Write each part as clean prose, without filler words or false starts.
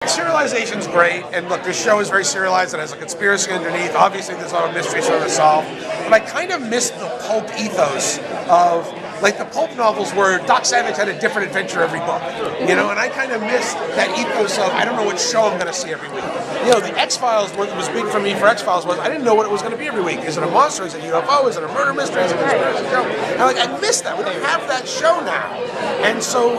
serialization's great, and look, this show is very serialized. It has a conspiracy underneath. Obviously, there's a lot of mysteries trying to solve. But I kind of miss the pulp ethos of, like, the pulp novels where Doc Savage had a different adventure every book, you know, and I kind of miss that ethos of, I don't know what show I'm going to see every week. You know, the X-Files, what was big for me for X-Files was I didn't know what it was going to be every week. Is it a monster? Is it a UFO? Is it a murder mystery? Is it a conspiracy show? And I miss that. We don't have that show now. And so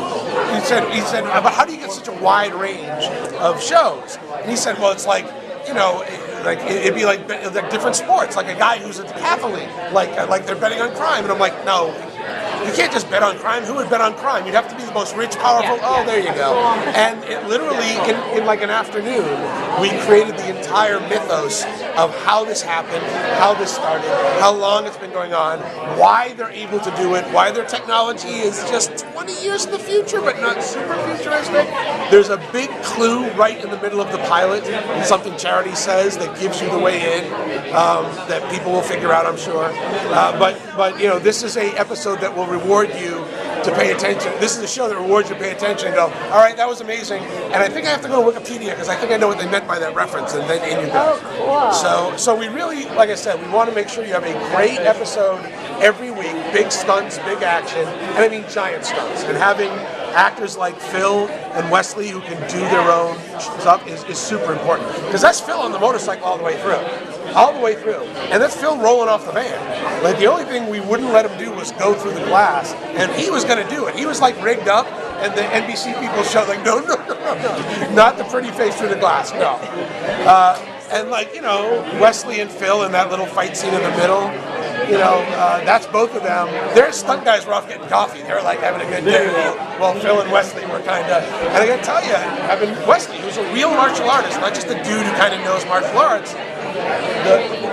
he said, but how do you get such a wide range of shows? And he said, well, it's like, you know, it'd be like different sports, like a guy who's a decathlete, like they're betting on crime, and I'm like, no, you can't just bet on crime. Who would bet on crime? You'd have to be the most rich, powerful. There you go. And it literally, in like an afternoon, we created the entire mythos of how this happened, how this started, how long it's been going on, why they're able to do it, why their technology is just 20 years in the future, but not super futuristic. There's a big clue right in the middle of the pilot, and something Charity says that gives you the way in, that people will figure out, I'm sure. But you know, this is a episode that will reward you to pay attention. This is a show that rewards you to pay attention and go, all right, that was amazing. And I think I have to go to Wikipedia because I think I know what they meant by that reference, and then in you go. Oh, cool. So we really, like I said, we want to make sure you have a great episode every week, big stunts, big action, and I mean giant stunts. And having actors like Phil and Wesley who can do their own stuff is super important. Because that's Phil on the motorcycle all the way through. All the way through. And that's Phil rolling off the van. Like, the only thing we wouldn't let him do was go through the glass, and he was going to do it. He was like rigged up, and the NBC people showed like, no, not the pretty face through the glass, no. And like, you know, Wesley and Phil in that little fight scene in the middle, you know, that's both of them. Their stunt guys were off getting coffee. They were like having a good day. Well, Phil and Wesley were kind of, and I got to tell you, having Wesley, who's a real martial artist, not just a dude who kind of knows martial arts.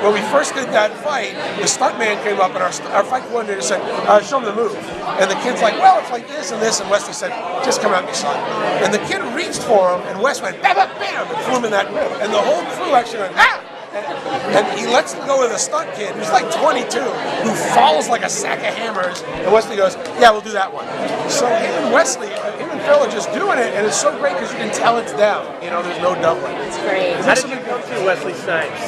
When we first did that fight, the stuntman came up and our fight coordinator said, show him the move. And the kid's like, well, it's like this and this. And Wesley said, just come at me, son. And the kid reached for him, and Wes went, bam, bam, bam, and threw him in that grip. And the whole crew actually went, ah! And he lets go of the stunt kid, who's like 22, who falls like a sack of hammers. And Wesley goes, yeah, we'll do that one. So him and Wesley, him and Phil are just doing it, and it's so great because you can tell it's them. You know, there's no doubling. It's great. How did you come through Wesley Snipes?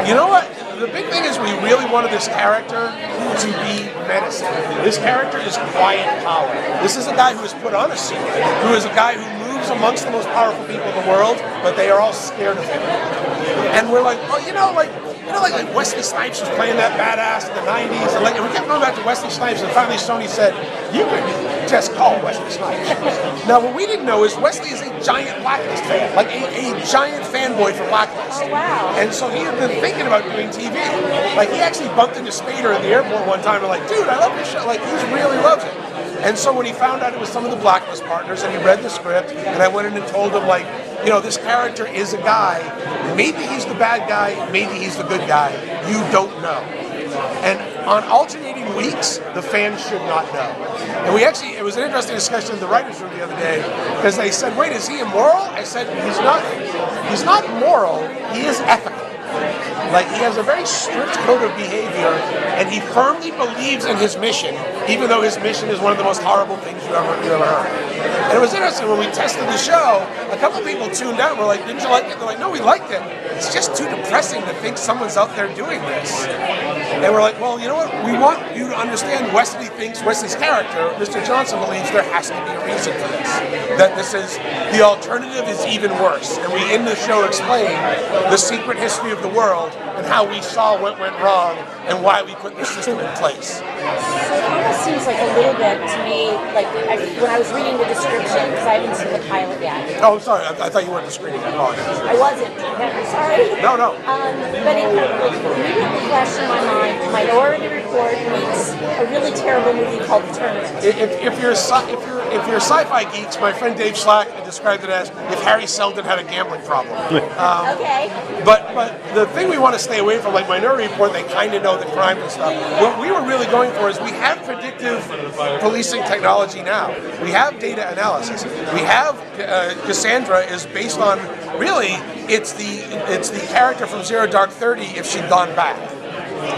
You know what? The big thing is we really wanted this character to be menacing. This character is quiet power. This is a guy who is put on a suit, who is a guy who moves amongst the most powerful people in the world, but they are all scared of him. And we're like, oh, like Wesley Snipes was playing that badass in the 90s, and we kept going back to Wesley Snipes, and finally Sony said, you could just call Wesley Snipes. Now, what we didn't know is Wesley is a giant Blacklist fan, like a giant fanboy for Blacklist. Oh, wow. And so he had been thinking about doing TV. Like, he actually bumped into Spader at the airport one time and like, dude, I love your show. Like, he really loves it. And so when he found out it was some of the Blacklist partners, and he read the script, and I went in and told him, like, you know, this character is a guy, maybe he's the bad guy, maybe he's the good guy, you don't know. And on alternating weeks, the fans should not know. And it was an interesting discussion in the writers' room the other day, because they said, wait, is he immoral? I said, he's not moral, he is ethical. Like, he has a very strict code of behavior, and he firmly believes in his mission, even though his mission is one of the most horrible things you ever heard. And it was interesting, when we tested the show, a couple people tuned out and were like, didn't you like it? They're like, no, we liked it. It's just too depressing to think someone's out there doing this. And we're like, well, you know what? We want you to understand Wesley's character, Mr. Johnson, believes there has to be a reason for this. That the alternative is even worse. And we, in the show, explain the secret history of the world and how we saw what went wrong and why we put the system in place. So it almost seems like a little bit to me, like when I was reading the description, because I haven't seen the pilot yet. Oh, I'm sorry. I thought you weren't the screening. I apologize. I wasn't. I'm sorry. No. But it immediately flashed in my mind, Minority Report meets a really terrible movie called The Tournament. If you're sci-fi geeks, my friend Dave Slack described it as if Harry Seldon had a gambling problem. Okay. But the thing we want to stay away from, like Minority Report, they kind of know the crime and stuff. What we were really going for is we have predictive policing technology now. We have data analysis. We have Cassandra is based on, really, it's the character from Zero Dark 30 if she'd gone back.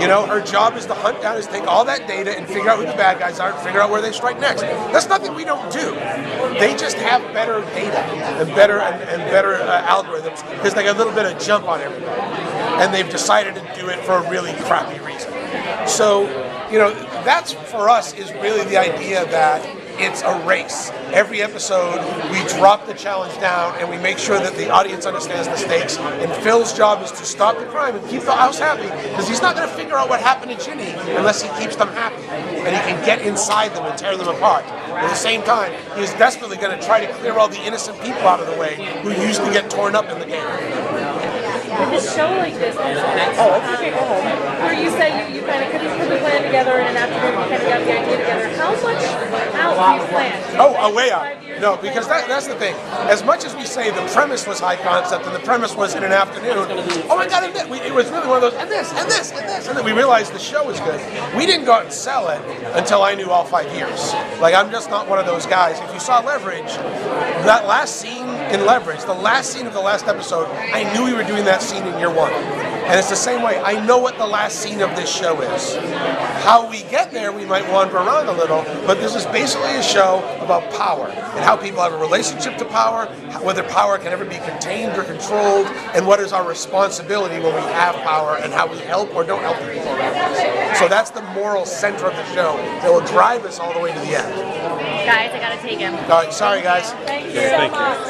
You know, her job is to hunt down, is take all that data and figure out who the bad guys are and figure out where they strike next. That's nothing we don't do. They just have better data and better algorithms because they got a little bit of jump on everybody. And they've decided to do it for a really crappy reason. So, you know, that's for us is really the idea that it's a race. Every episode, we drop the challenge down and we make sure that the audience understands the stakes. And Phil's job is to stop the crime and keep the house happy, because he's not going to figure out what happened to Ginny unless he keeps them happy. And he can get inside them and tear them apart. At the same time, he's desperately going to try to clear all the innocent people out of the way who usually get torn up in the game. With a show like this, where you say you kind of couldn't put the plan together in an afternoon, you kind of got the idea together. How much out do you plan? Oh, way out. No, because that's the thing. As much as we say the premise was high concept and the premise was in an afternoon, oh my God, it was really one of those, and this, and this, and this, and then we realized the show was good. We didn't go out and sell it until I knew all 5 years. Like, I'm just not one of those guys. If you saw Leverage, that last scene in Leverage, the last scene of the last episode, I knew we were doing that scene in year one. And it's the same way. I know what the last scene of this show is. How we get there, we might wander around a little, but this is basically a show about power and how people have a relationship to power, whether power can ever be contained or controlled, and what is our responsibility when we have power and how we help or don't help the people around us. So that's the moral center of the show that will drive us all the way to the end. Guys, I gotta take him. All right, sorry guys. Thank you so much.